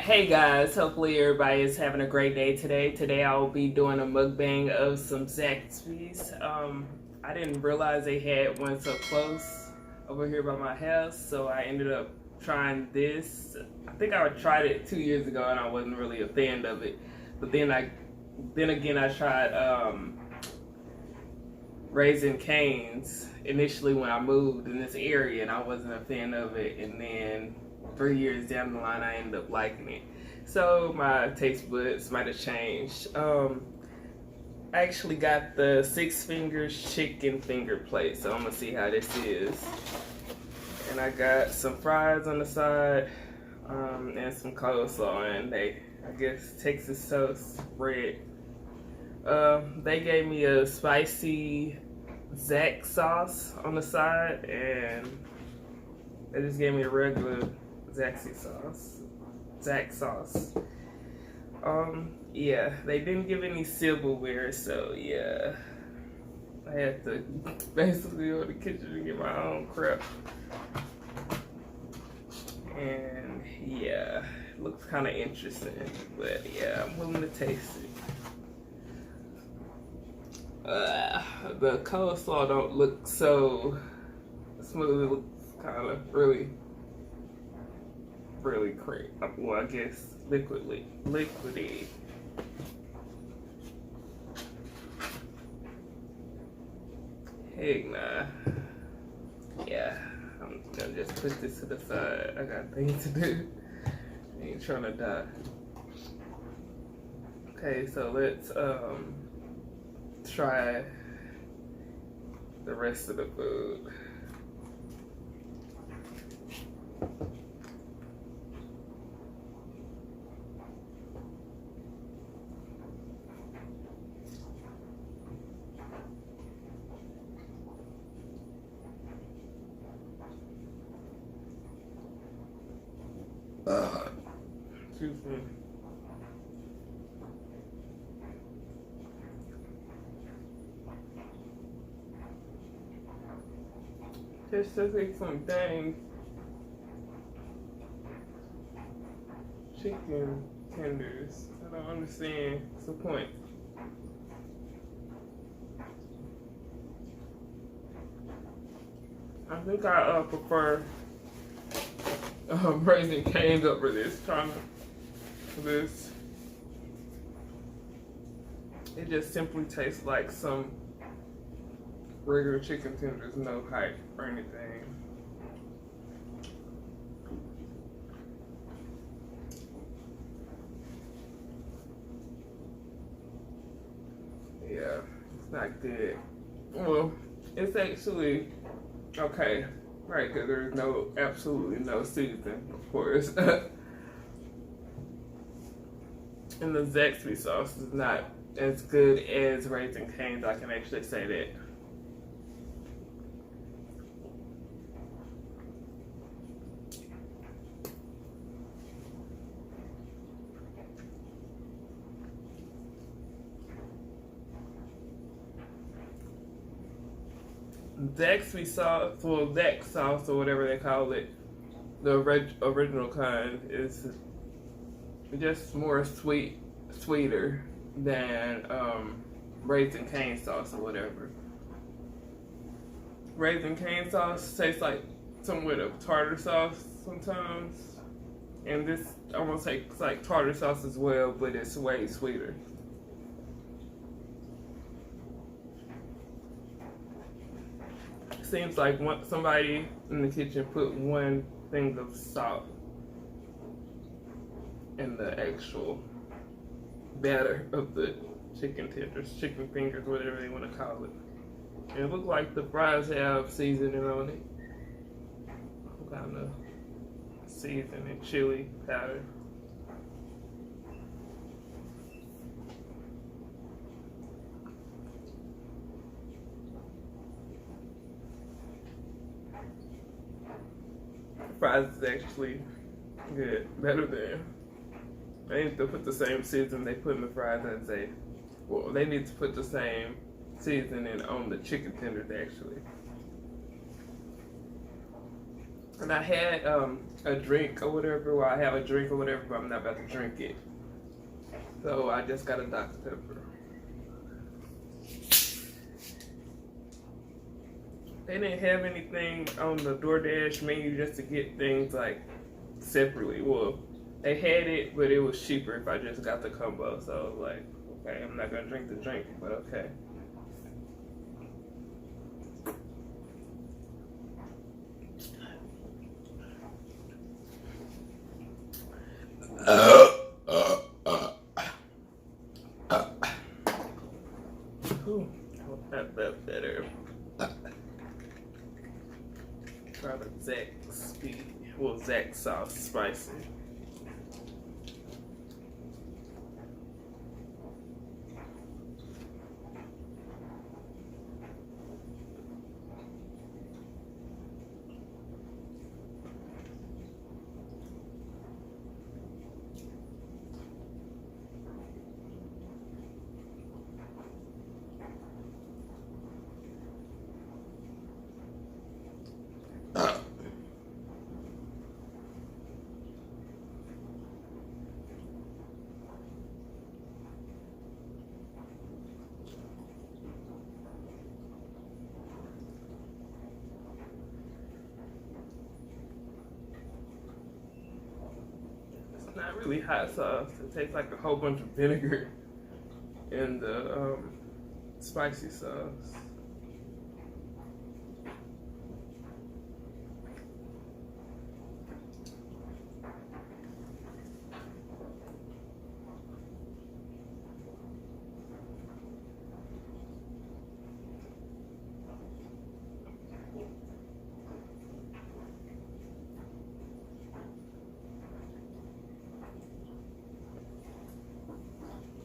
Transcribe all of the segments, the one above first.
Hey guys, hopefully everybody is having a great day today. Today I will be doing a mukbang of some Zaxbys. I didn't realize they had one so close over here by my house, so I ended up trying this. I think I tried it 2 years ago and I wasn't really a fan of it. But then again I tried Raising Cane's initially when I moved in this area and I wasn't a fan of it, and then 3 years down the line I ended up liking it. So my taste buds might have changed. I actually got the 6 fingers chicken finger plate, so I'm gonna see how this is. And I got some fries on the side, and some coleslaw, and I guess Texas toast bread. They gave me a spicy Zax sauce on the side, and they just gave me a regular Zaxy sauce. Zax sauce. Yeah, they didn't give any silverware, so yeah. I had to basically go to the kitchen and get my own crap. And yeah, it looks kind of interesting, but yeah, I'm willing to taste it. The coleslaw don't look so smooth. It looks kind of really cream. Well, I guess liquidy. Heck nah. Yeah, I'm gonna just put this to the side. I got things to do. I ain't trying to die. Okay, so let's try the rest of the food. Excuse me. Just like some dang chicken tenders. I don't understand. What's the point? I think I prefer Raising Cane's over this. This. It just simply tastes like some regular chicken tenders, no hype or anything. Yeah, it's not good. Well, it's actually okay, right? Because there's absolutely no seasoning, of course. And the Zaxby sauce is not as good as Raising Cane's. I can actually say that. Zaxby sauce, well, Zax sauce or whatever they call it, the original kind, is just more sweeter than Raising Cane sauce or whatever. Raising Cane sauce tastes like somewhat of tartar sauce sometimes, and this almost tastes like tartar sauce as well, but it's way sweeter. Seems like somebody in the kitchen put one thing of salt in the actual batter of the chicken tenders, chicken fingers, whatever they want to call it. And it looks like the fries have seasoning on it. Some kind of seasoning, chili powder. Fries is actually good, better than. They need to put the same seasoning they put in the fries. They need to put the same seasoning on the chicken tenders actually. And I had a drink or whatever. Well, I have a drink or whatever, but I'm not about to drink it. So I just got a Dr. Pepper. They didn't have anything on the DoorDash menu just to get things like separately. Well, they had it, but it was cheaper if I just got the combo. So I was like, okay, I'm not gonna drink the drink, but okay. Ooh, I hope that felt better. Try the Zax sauce spicy. Not really hot sauce. It tastes like a whole bunch of vinegar in the spicy sauce.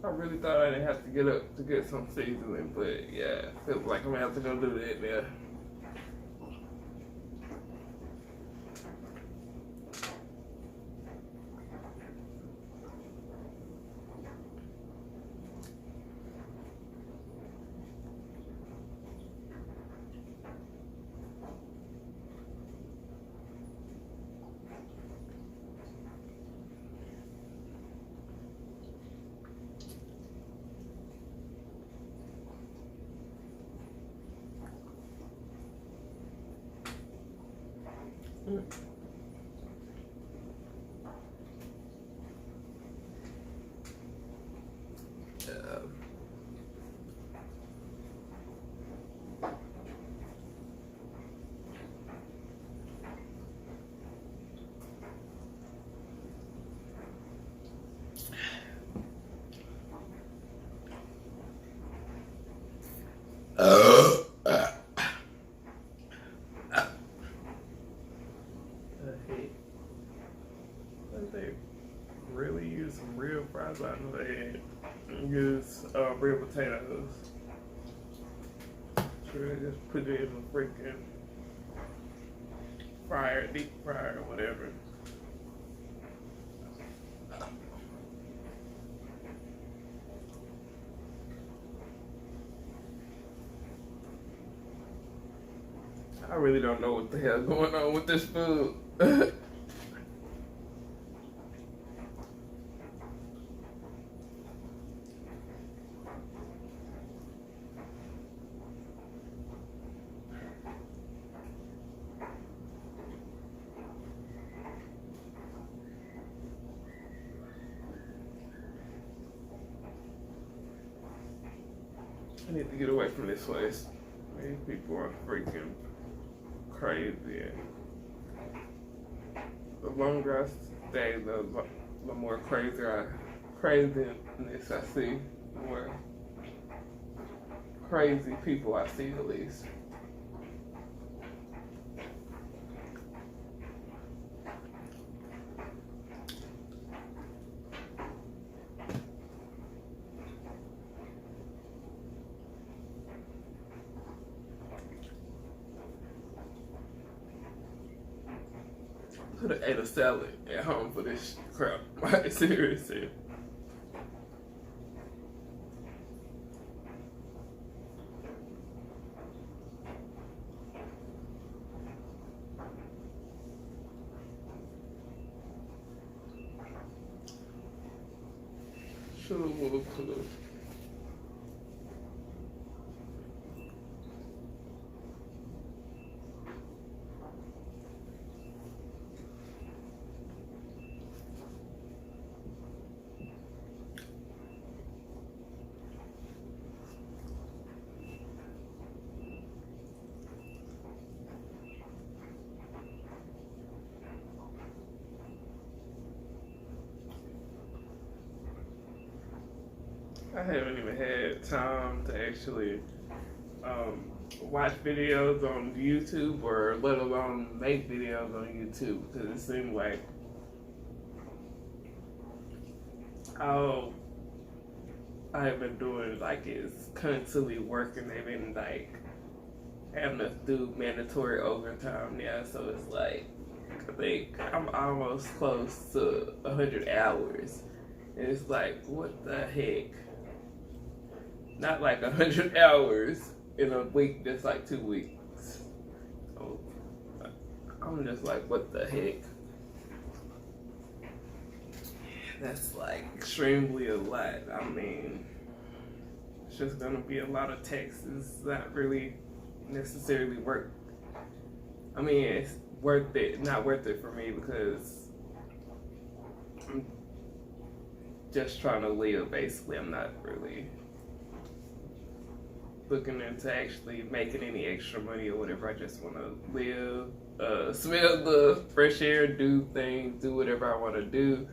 I really thought I didn't have to get up to get some seasoning, but yeah, I feel like I'm gonna have to go do that now. They really use some real fries out of there and use real potatoes. Sure, just put it in the freaking fryer, deep fryer, or whatever. I really don't know what the hell going on with this food. I need to get away from this place. These people are freaking crazy. The longer I stay, the more craziness I see. The more crazy people I see, at least. Could have ate a salad at home for this crap. Like, seriously. True. I haven't even had time to actually watch videos on YouTube, or let alone make videos on YouTube, because it seems like all I've been doing like is constantly working. They've been like having to do mandatory overtime now, so it's like I think I'm almost close to 100 hours. And it's like, what the heck? Not like 100 hours in a week, just like 2 weeks. So I'm just like, what the heck? That's like extremely a lot. I mean, it's just gonna be a lot of texts. It's not really necessarily worth. I mean, it's worth it, not worth it for me, because I'm just trying to live. Basically, I'm not really looking into actually making any extra money or whatever. I just want to live, smell the fresh air, do things, do whatever I want to do,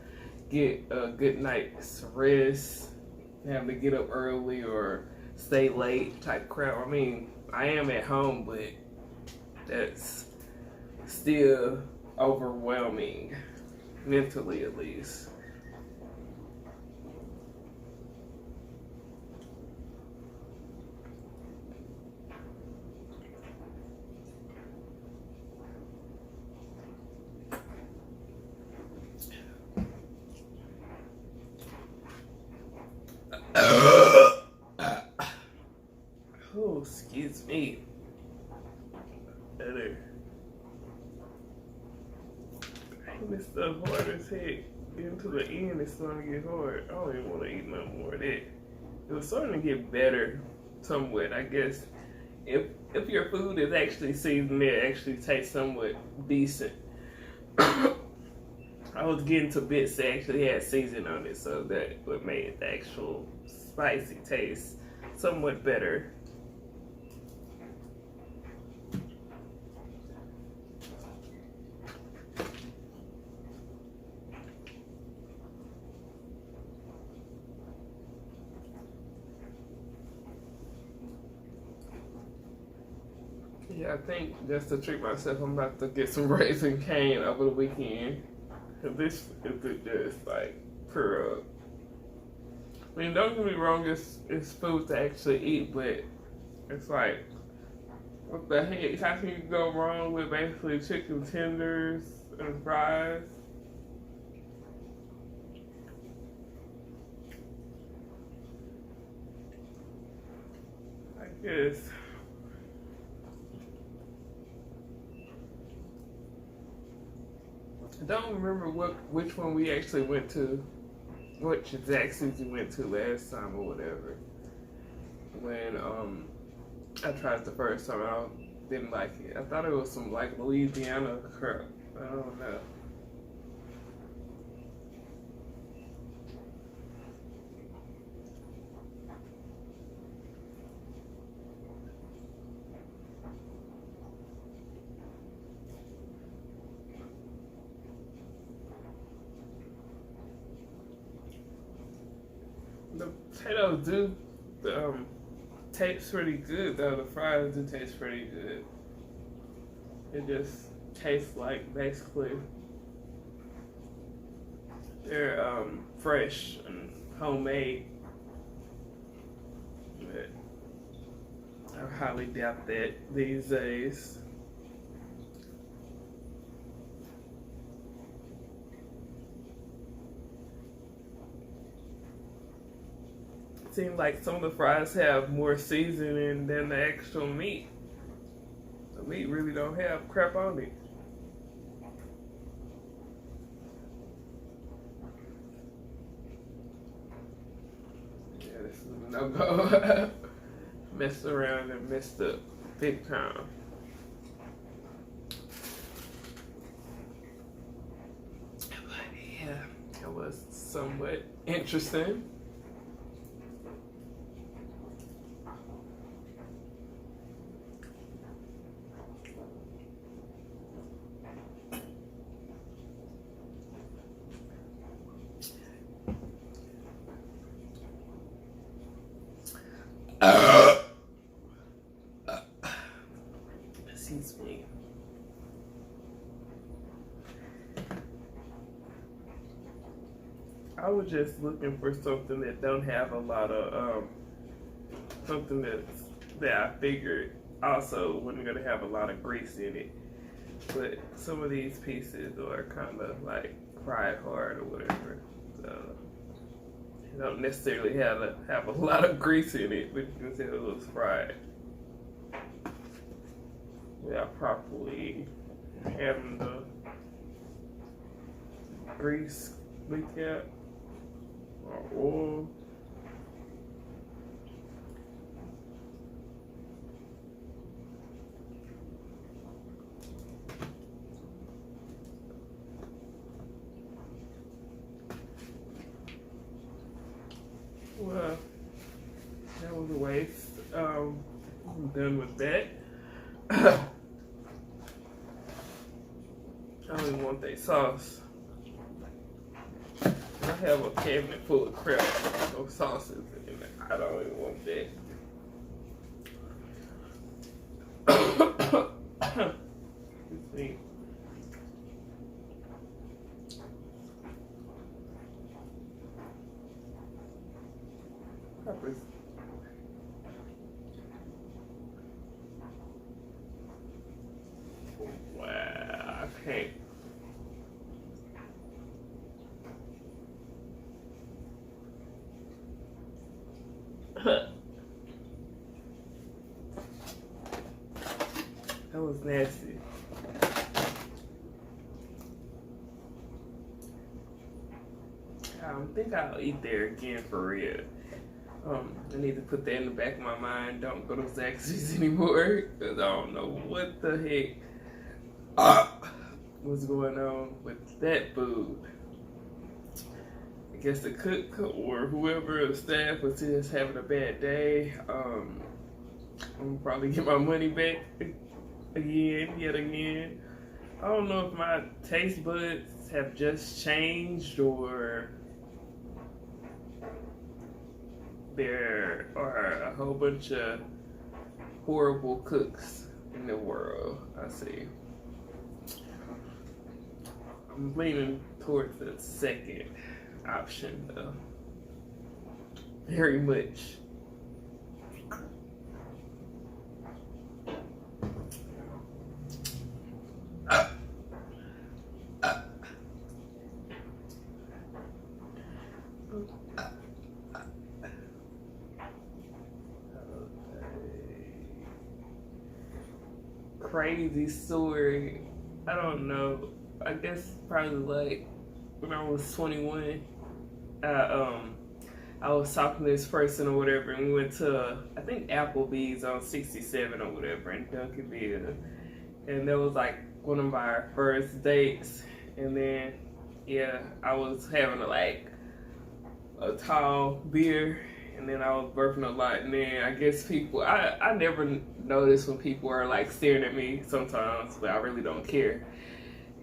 get a good night's rest, have to get up early or stay late type crap. I mean, I am at home, but that's still overwhelming, mentally at least. Oh, excuse me. Better. This stuff hard as heck. Getting to the end, it's starting to get hard. I don't even want to eat no more of that. It was starting to get better somewhat, I guess. If your food is actually seasoned, it actually tastes somewhat decent. I was getting to bits that actually had seasoning on it, so that would make the actual spicy taste somewhat better. Yeah, I think just to treat myself, I'm about to get some Raisin Cane over the weekend. Cause this is just like pure up. I mean, don't get me wrong, it's food to actually eat, but it's like, what the heck? How can you go wrong with basically chicken tenders and fries? I guess. I don't remember which one we actually went to, which Zaxbys we went to last time or whatever. When I tried it the first time, I didn't like it. I thought it was some like Louisiana crap. I don't know. The potatoes do taste pretty good though. The fries do taste pretty good. It just tastes like basically they're fresh and homemade. But I highly doubt that these days. Seems like some of the fries have more seasoning than the actual meat. The meat really don't have crap on it. this is a no-go. Messed around and messed up big time. But yeah, it was somewhat interesting. Excuse me. I was just looking for something that don't have a lot of something that I figured also wasn't gonna have a lot of grease in it. But some of these pieces are kind of like fried hard or whatever. So you don't necessarily have a lot of grease in it, but you can tell it looks fried. Without properly having the grease leak out or oil. Well, that was a waste. I'm done with that. I don't even want that sauce. I have a cabinet full of crap of sauces and I don't even want that. Let's see. Peppers. Wow, okay. That was nasty. I don't think I'll eat there again for real. I need to put that in the back of my mind. Don't go to Zaxbys anymore because I don't know what the heck was going on with that food. I guess the cook or whoever the staff was just having a bad day. I'm gonna probably get my money back yet again. I don't know if my taste buds have just changed or there are a whole bunch of horrible cooks in the world. I see. I'm leaning towards the second option though. Very much. Crazy story. I don't know. I guess probably like when I was 21, I was talking to this person or whatever, and we went to I think Applebee's on 67 or whatever in Duncanville, and that was like one of our first dates. And then yeah, I was having a tall beer. And then I was burping a lot, and then I guess people, I never notice when people are like staring at me sometimes, but I really don't care.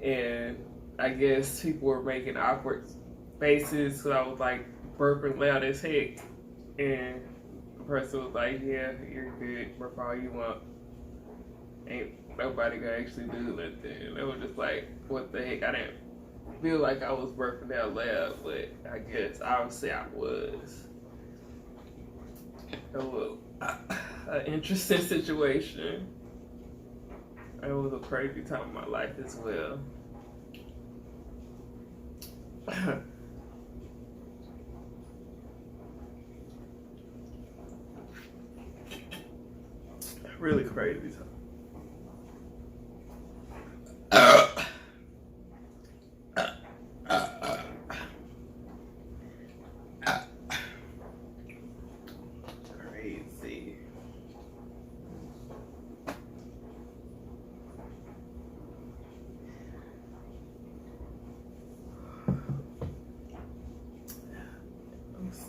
And I guess people were making awkward faces, so I was like burping loud as heck. And the person was like, yeah, you're good, burp all you want. Ain't nobody gonna actually do nothing. And it was just like, what the heck? I didn't feel like I was burping out loud, but I guess obviously I was. It was an interesting situation. It was a crazy time in my life as well. Really crazy time.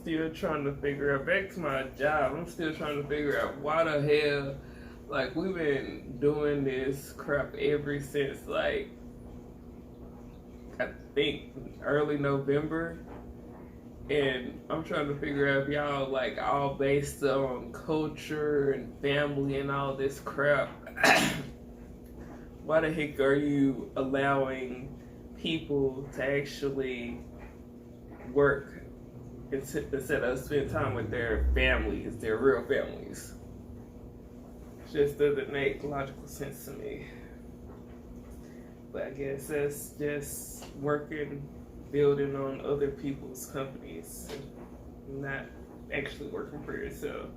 still trying to figure out, back to my job, I'm still trying to figure out why the hell, like, we've been doing this crap ever since, like, I think early November. And I'm trying to figure out if y'all, like, all based on culture and family and all this crap. Why the heck are you allowing people to actually work instead of spend time with their families, their real families? It just doesn't make logical sense to me. But I guess that's just building on other people's companies, and not actually working for yourself.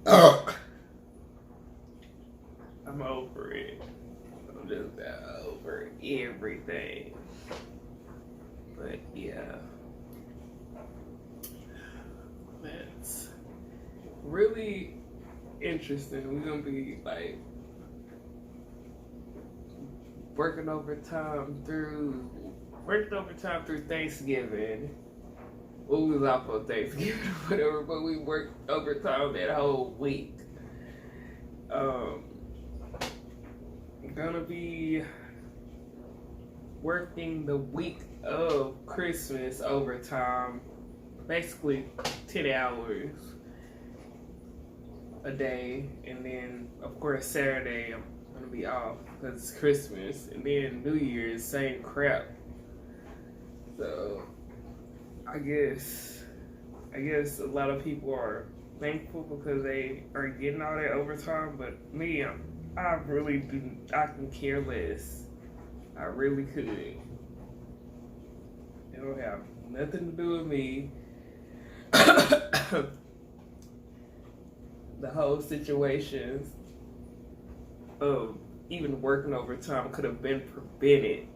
I'm over it. I'm just over everything. But yeah, that's really interesting. We're gonna be like working overtime through Thanksgiving. Well, we was off on Thanksgiving or whatever, but we worked overtime that whole week. Gonna be working the week of Christmas overtime, basically 10 hours a day, and then of course Saturday I'm gonna be off because it's Christmas, and then New Year's, same crap. So I guess a lot of people are thankful because they are getting all that overtime, but me, I can care less. I really could. It don't have nothing to do with me. The whole situation of even working overtime could have been prevented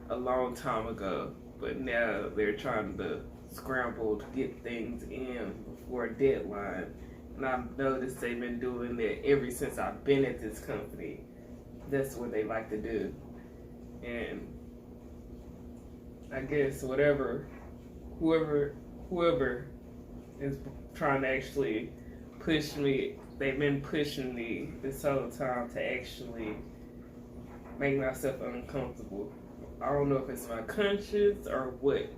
a long time ago, but now they're trying to scramble to get things in before a deadline. And I've noticed they've been doing that ever since I've been at this company. That's what they like to do. And I guess whoever is trying to actually push me, they've been pushing me this whole time to actually make myself uncomfortable. I don't know if it's my conscience or what.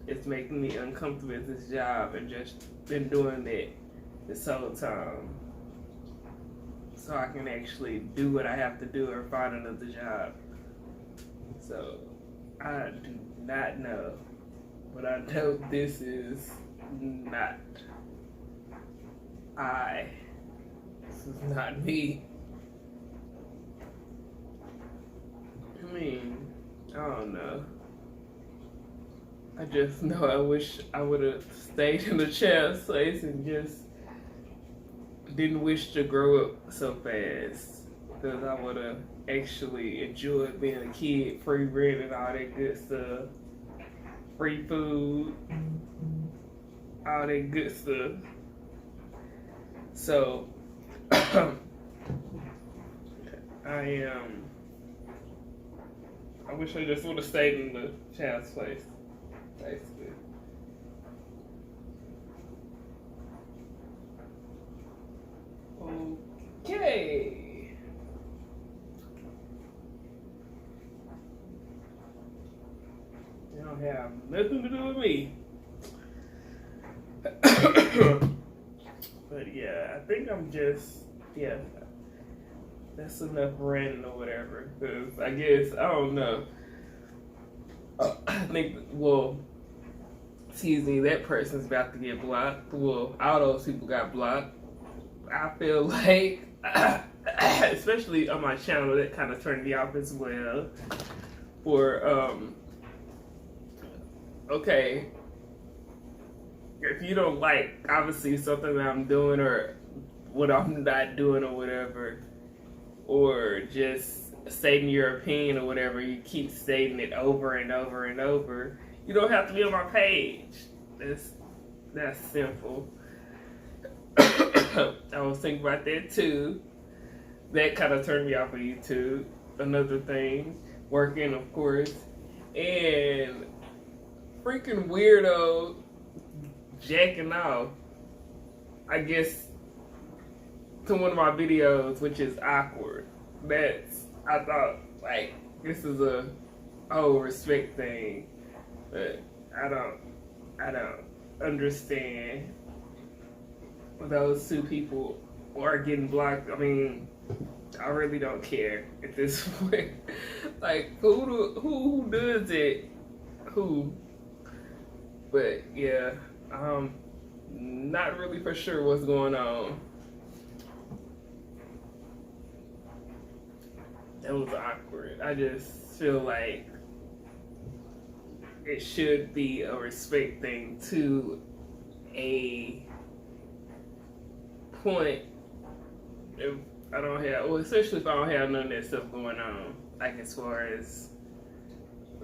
It's making me uncomfortable at this job, and just been doing that this whole time, so I can actually do what I have to do or find another job. So I do not know, but I know this is not this is not me. I mean, I don't know. I just know I wish I would have stayed in the child's place and just didn't wish to grow up so fast, because I would have actually enjoyed being a kid, free rent and all that good stuff, free food, all that good stuff. So I wish I just would have stayed in the child's place, basically. Okay. They don't have nothing to do with me. But yeah, I think I'm just, yeah, that's enough ranting or whatever. Because I guess, I don't know. I think, well, excuse me, that person's about to get blocked. Well, all those people got blocked. I feel like, especially on my channel, that kind of turned me off as well. For, okay, if you don't like, obviously, something that I'm doing or what I'm not doing or whatever, or just stating your opinion or whatever, you keep stating it over and over and over, you don't have to be on my page. That's simple. I was thinking about that too. That kind of turned me off of YouTube. Another thing, working, of course, and freaking weirdo jacking off, I guess, to one of my videos, which is awkward. I thought, like, this is a whole respect thing, but I don't understand those two people are getting blocked. I mean, I really don't care at this point. Like, who does it? Who? But yeah, not really for sure what's going on. That was awkward. I just feel like it should be a respect thing to a point. If I don't have, well, especially if I don't have none of that stuff going on, like as far as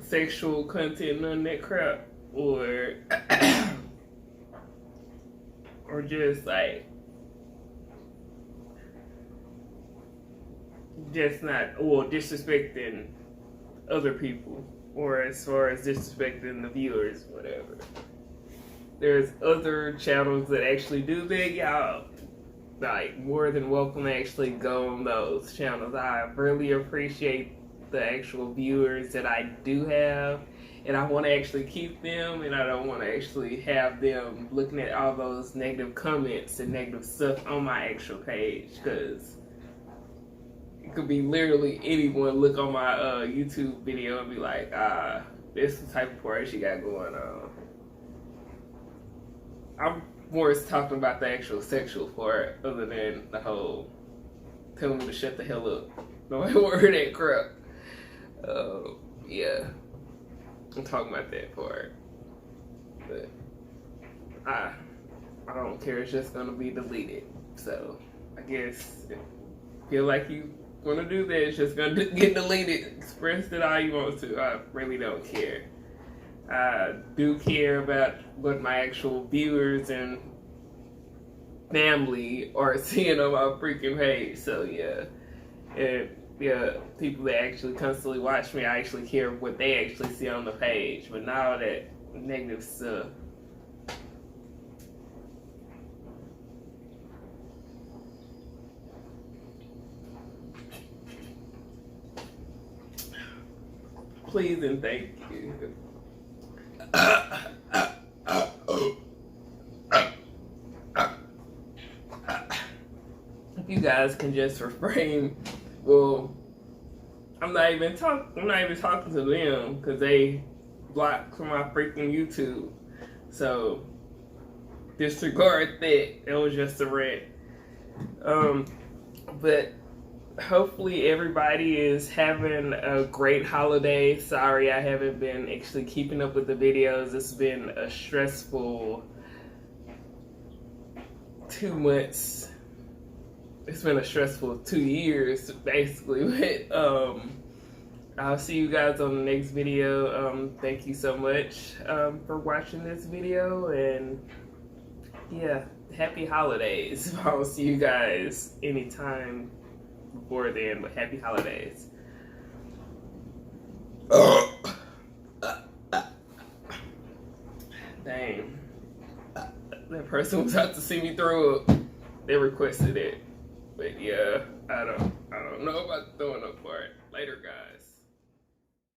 sexual content, none of that crap, or or just like just not, or disrespecting other people, or as far as disrespecting the viewers, whatever. There's other channels that actually do that. Y'all, like, more than welcome to actually go on those channels. I really appreciate the actual viewers that I do have, and I want to actually keep them, and I don't want to actually have them looking at all those negative comments and negative stuff on my actual page, because it could be literally anyone look on my YouTube video and be like, this is the type of party she got going on. I'm more talking about the actual sexual part, other than the whole telling me to shut the hell up. No, I won't hear that crap. Yeah, I'm talking about that part. But I don't care. It's just gonna be deleted. So I guess if you feel like you want to do that, it's just gonna get deleted. Express it all you want to. I really don't care. I do care about what my actual viewers and family are seeing on my freaking page. So yeah, and yeah, people that actually constantly watch me, I actually care what they actually see on the page. But not all that negative stuff. Please and thank you. If you guys can just refrain, well, I'm not even talking to them because they blocked from my freaking YouTube. So disregard that. It was just a rant. But hopefully everybody is having a great holiday. Sorry I haven't been actually keeping up with the videos. It's been a stressful 2 months. It's been a stressful 2 years, basically. But I'll see you guys on the next video. Thank you so much for watching this video, and yeah, happy holidays. I'll see you guys anytime before then, but happy holidays. Dang, that person was out to see me throw up. They requested it, but yeah, I don't know about throwing up part. Later, guys.